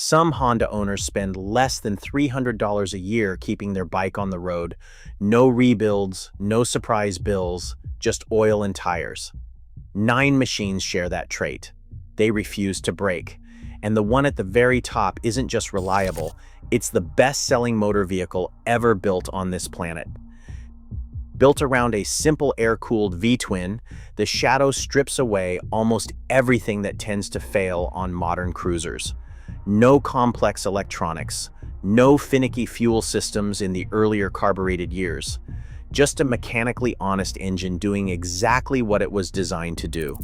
Some Honda owners spend less than $300 a year keeping their bike on the road. No rebuilds, no surprise bills, just oil and tires. 9 machines share that trait. They refuse to break. And the one at the very top isn't just reliable, it's the best-selling motor vehicle ever built on this planet. Built around a simple air-cooled V-twin, the Shadow strips away almost everything that tends to fail on modern cruisers. No complex electronics, no finicky fuel systems in the earlier carbureted years. Just a mechanically honest engine doing exactly what it was designed to do.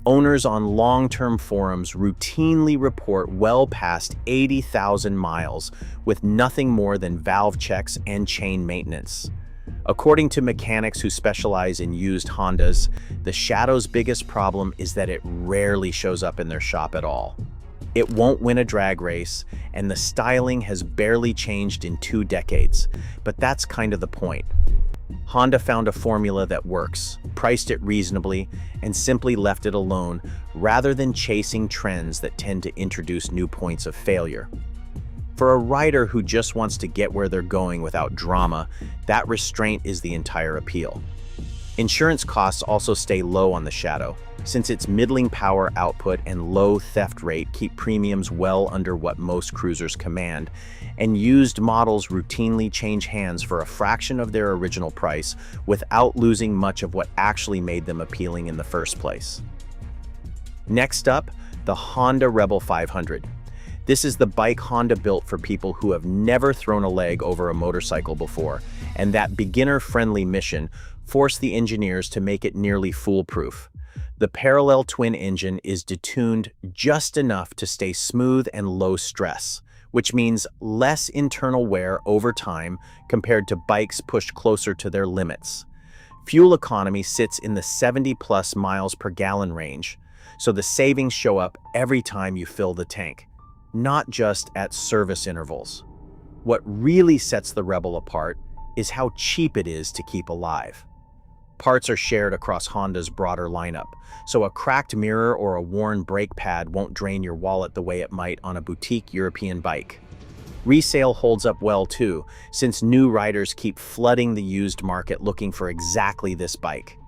Owners on long-term forums routinely report well past 80,000 miles with nothing more than valve checks and chain maintenance. According to mechanics who specialize in used Hondas, the Shadow's biggest problem is that it rarely shows up in their shop at all. It won't win a drag race, and the styling has barely changed in 2 decades, but that's kind of the point. Honda found a formula that works, priced it reasonably, and simply left it alone rather than chasing trends that tend to introduce new points of failure. For a rider who just wants to get where they're going without drama, that restraint is the entire appeal. Insurance costs also stay low on the Shadow, since its middling power output and low theft rate keep premiums well under what most cruisers command, and used models routinely change hands for a fraction of their original price without losing much of what actually made them appealing in the first place. Next up, the Honda Rebel 500. This is the bike Honda built for people who have never thrown a leg over a motorcycle before, and that beginner-friendly mission forced the engineers to make it nearly foolproof. The parallel twin engine is detuned just enough to stay smooth and low stress, which means less internal wear over time compared to bikes pushed closer to their limits. Fuel economy sits in the 70+ miles per gallon range, so the savings show up every time you fill the tank, not just at service intervals. What really sets the Rebel apart is how cheap it is to keep alive. Parts are shared across Honda's broader lineup, so a cracked mirror or a worn brake pad won't drain your wallet the way it might on a boutique European bike. Resale holds up well too, since new riders keep flooding the used market looking for exactly this bike.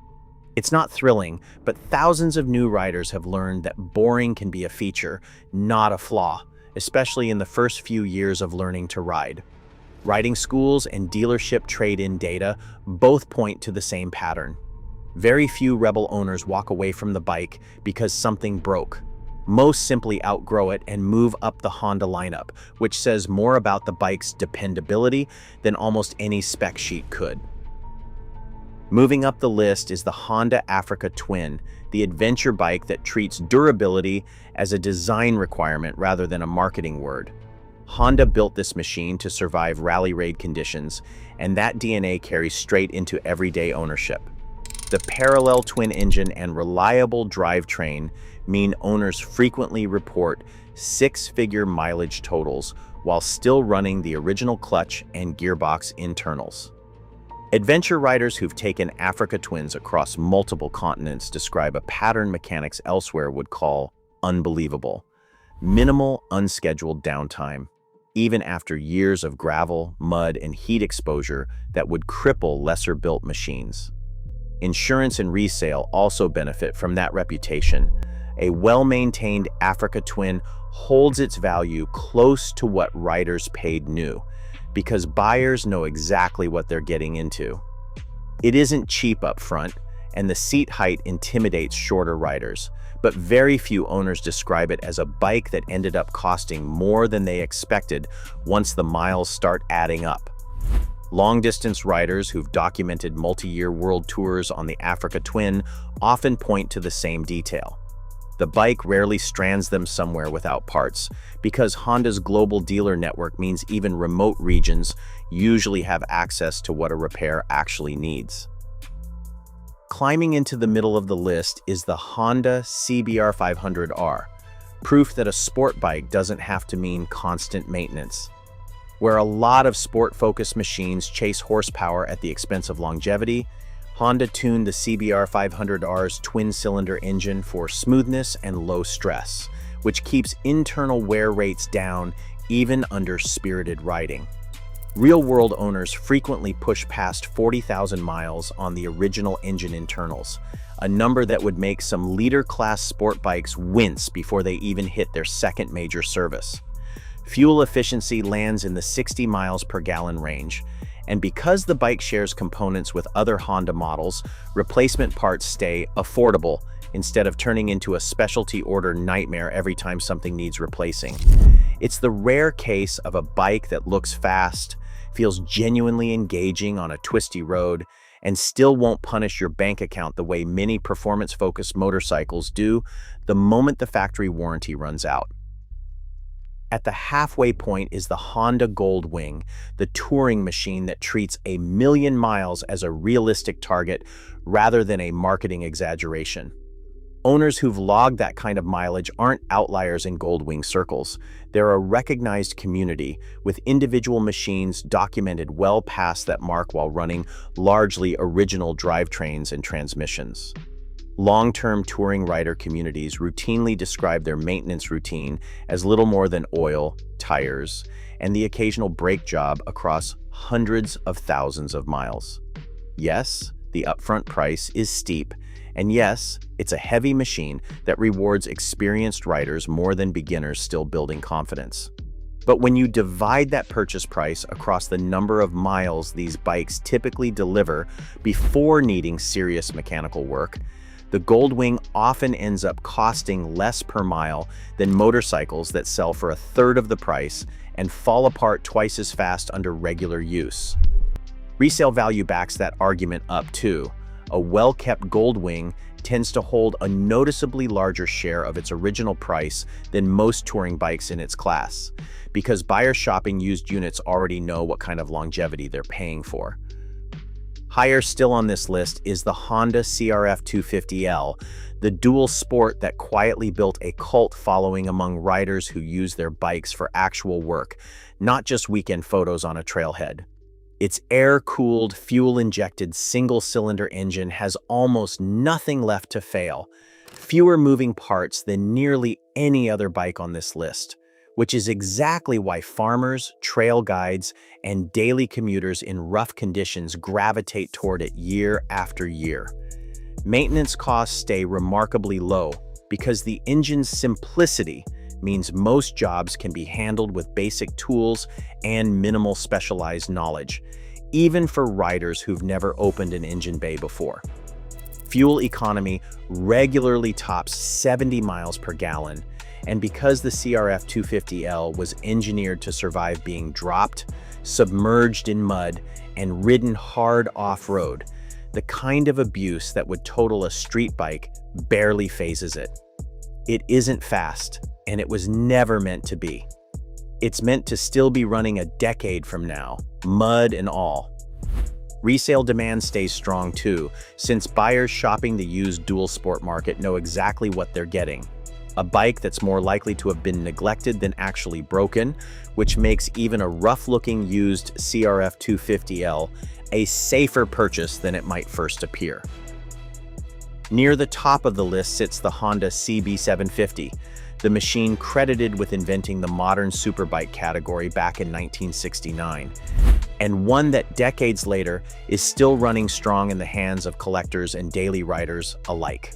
It's not thrilling, but thousands of new riders have learned that boring can be a feature, not a flaw, especially in the first few years of learning to ride. Riding schools and dealership trade-in data both point to the same pattern. Very few Rebel owners walk away from the bike because something broke. Most simply outgrow it and move up the Honda lineup, which says more about the bike's dependability than almost any spec sheet could. Moving up the list is the Honda Africa Twin, the adventure bike that treats durability as a design requirement rather than a marketing word. Honda built this machine to survive rally raid conditions, and that DNA carries straight into everyday ownership. The parallel twin engine and reliable drivetrain mean owners frequently report 6-figure mileage totals while still running the original clutch and gearbox internals. Adventure riders who've taken Africa Twins across multiple continents describe a pattern mechanics elsewhere would call unbelievable. Minimal, unscheduled downtime, even after years of gravel, mud, and heat exposure that would cripple lesser-built machines. Insurance and resale also benefit from that reputation. A well-maintained Africa Twin holds its value close to what riders paid new, because buyers know exactly what they're getting into. It isn't cheap up front, and the seat height intimidates shorter riders, but very few owners describe it as a bike that ended up costing more than they expected once the miles start adding up. Long-distance riders who've documented multi-year world tours on the Africa Twin often point to the same detail. The bike rarely strands them somewhere without parts, because Honda's global dealer network means even remote regions usually have access to what a repair actually needs. Climbing into the middle of the list is the Honda CBR 500R, proof that a sport bike doesn't have to mean constant maintenance. Where a lot of sport-focused machines chase horsepower at the expense of longevity, Honda tuned the CBR 500R's twin-cylinder engine for smoothness and low stress, which keeps internal wear rates down even under spirited riding. Real-world owners frequently push past 40,000 miles on the original engine internals, a number that would make some leader-class sport bikes wince before they even hit their second major service. Fuel efficiency lands in the 60 miles per gallon range, and because the bike shares components with other Honda models, replacement parts stay affordable instead of turning into a specialty order nightmare every time something needs replacing. It's the rare case of a bike that looks fast, feels genuinely engaging on a twisty road, and still won't punish your bank account the way many performance-focused motorcycles do the moment the factory warranty runs out. At the halfway point is the hondagoldwing, the touring machine that treats 1,000,000 miles as a realistic target rather than a marketing exaggeration. Owners who've logged that kind of mileage aren't outliers in Goldwing circles. They're a recognized community, with individual machines documented well past that mark while running largely original drivetrains and transmissions. Long-term touring rider communities routinely describe their maintenance routine as little more than oil, tires, and the occasional brake job across hundreds of thousands of miles. Yes, the upfront price is steep, and yes, it's a heavy machine that rewards experienced riders more than beginners still building confidence. But when you divide that purchase price across the number of miles these bikes typically deliver before needing serious mechanical work, the Goldwing often ends up costing less per mile than motorcycles that sell for a third of the price and fall apart twice as fast under regular use. Resale value backs that argument up too. A well-kept Goldwing tends to hold a noticeably larger share of its original price than most touring bikes in its class, because buyers shopping used units already know what kind of longevity they're paying for. Higher still on this list is the Honda CRF 250L, the dual sport that quietly built a cult following among riders who use their bikes for actual work, not just weekend photos on a trailhead. Its air-cooled, fuel-injected single-cylinder engine has almost nothing left to fail, fewer moving parts than nearly any other bike on this list, which is exactly why farmers, trail guides, and daily commuters in rough conditions gravitate toward it year after year. Maintenance costs stay remarkably low because the engine's simplicity means most jobs can be handled with basic tools and minimal specialized knowledge, even for riders who've never opened an engine bay before. Fuel economy regularly tops 70 miles per gallon, and because the CRF 250L was engineered to survive being dropped, submerged in mud, and ridden hard off-road, the kind of abuse that would total a street bike barely phases it. It isn't fast, and it was never meant to be. It's meant to still be running a decade from now, mud and all. Resale demand stays strong too, since buyers shopping the used dual sport market know exactly what they're getting. A bike that's more likely to have been neglected than actually broken, which makes even a rough-looking used CRF 250L a safer purchase than it might first appear. Near the top of the list sits the Honda CB750, the machine credited with inventing the modern superbike category back in 1969, and one that decades later is still running strong in the hands of collectors and daily riders alike.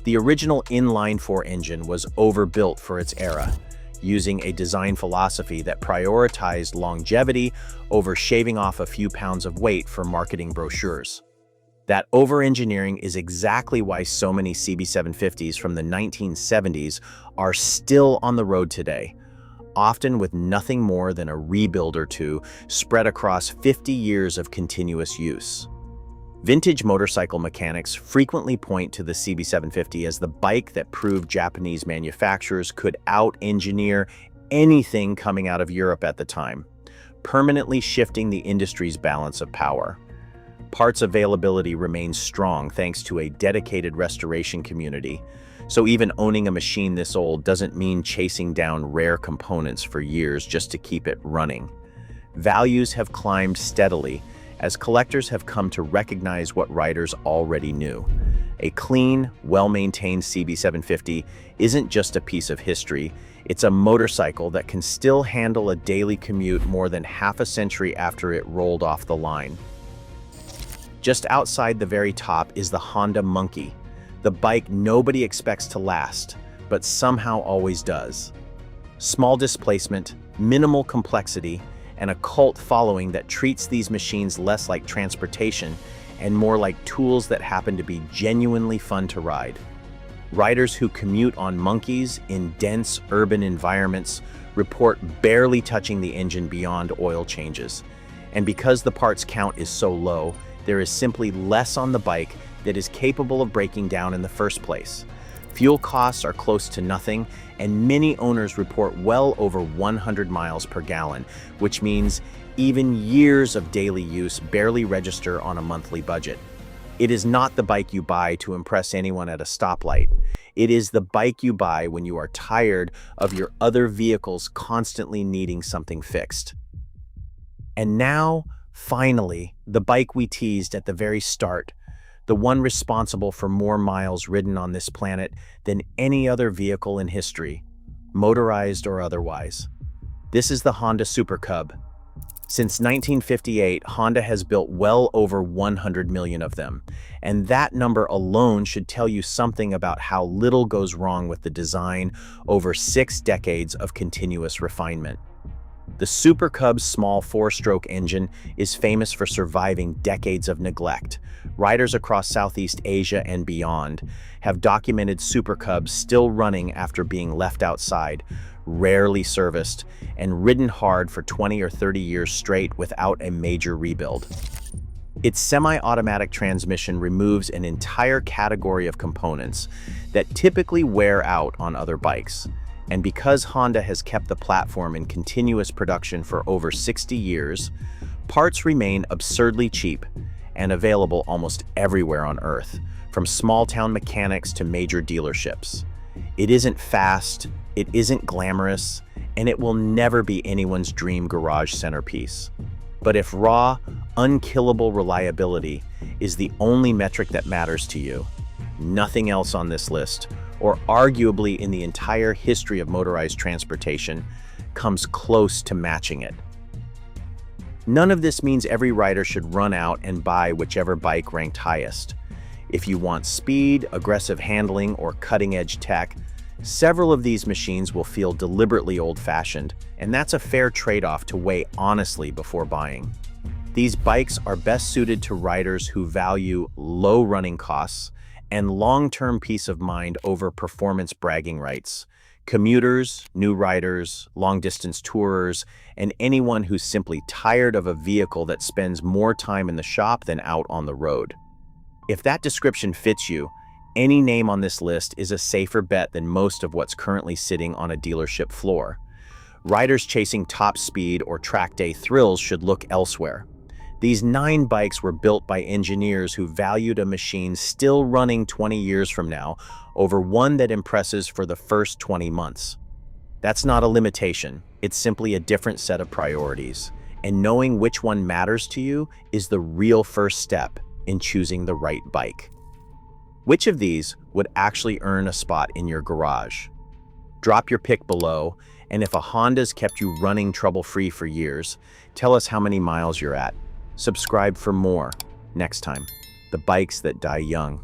The original inline-4 engine was overbuilt for its era, using a design philosophy that prioritized longevity over shaving off a few pounds of weight for marketing brochures. That over-engineering is exactly why so many CB750s from the 1970s are still on the road today, often with nothing more than a rebuild or two spread across 50 years of continuous use. Vintage motorcycle mechanics frequently point to the CB750 as the bike that proved Japanese manufacturers could out-engineer anything coming out of Europe at the time, permanently shifting the industry's balance of power. Parts availability remains strong thanks to a dedicated restoration community, so even owning a machine this old doesn't mean chasing down rare components for years just to keep it running. Values have climbed steadily as collectors have come to recognize what riders already knew. A clean, well-maintained CB750 isn't just a piece of history, it's a motorcycle that can still handle a daily commute more than half a century after it rolled off the line. Just outside the very top is the Honda Monkey, the bike nobody expects to last, but somehow always does. Small displacement, minimal complexity, and a cult following that treats these machines less like transportation and more like tools that happen to be genuinely fun to ride. Riders who commute on monkeys in dense urban environments report barely touching the engine beyond oil changes. And because the parts count is so low, there is simply less on the bike that is capable of breaking down in the first place. Fuel costs are close to nothing, and many owners report well over 100 miles per gallon, which means even years of daily use barely register on a monthly budget. It is not the bike you buy to impress anyone at a stoplight. It is the bike you buy when you are tired of your other vehicles constantly needing something fixed. And now, finally, the bike we teased at the very start, the one responsible for more miles ridden on this planet than any other vehicle in history, motorized or otherwise. This is the Honda Super Cub. Since 1958, Honda has built well over 100 million of them, and that number alone should tell you something about how little goes wrong with the design over 6 decades of continuous refinement. The Super Cub's small 4-stroke engine is famous for surviving decades of neglect. Riders across Southeast Asia and beyond have documented Super Cubs still running after being left outside, rarely serviced, and ridden hard for 20 or 30 years straight without a major rebuild. Its semi-automatic transmission removes an entire category of components that typically wear out on other bikes. And because Honda has kept the platform in continuous production for over 60 years, parts remain absurdly cheap and available almost everywhere on Earth, from small-town mechanics to major dealerships. It isn't fast, it isn't glamorous, and it will never be anyone's dream garage centerpiece. But if raw, unkillable reliability is the only metric that matters to you, nothing else on this list, or arguably in the entire history of motorized transportation, comes close to matching it. None of this means every rider should run out and buy whichever bike ranked highest. If you want speed, aggressive handling, or cutting-edge tech, several of these machines will feel deliberately old-fashioned, and that's a fair trade-off to weigh honestly before buying. These bikes are best suited to riders who value low running costs and long-term peace of mind over performance bragging rights. Commuters, new riders, long-distance tourers, and anyone who's simply tired of a vehicle that spends more time in the shop than out on the road. If that description fits you, any name on this list is a safer bet than most of what's currently sitting on a dealership floor. Riders chasing top speed or track day thrills should look elsewhere. These 9 bikes were built by engineers who valued a machine still running 20 years from now over one that impresses for the first 20 months. That's not a limitation, it's simply a different set of priorities. And knowing which one matters to you is the real first step in choosing the right bike. Which of these would actually earn a spot in your garage? Drop your pick below, and if a Honda's kept you running trouble-free for years, tell us how many miles you're at. Subscribe for more. Next time, the bikes that die young.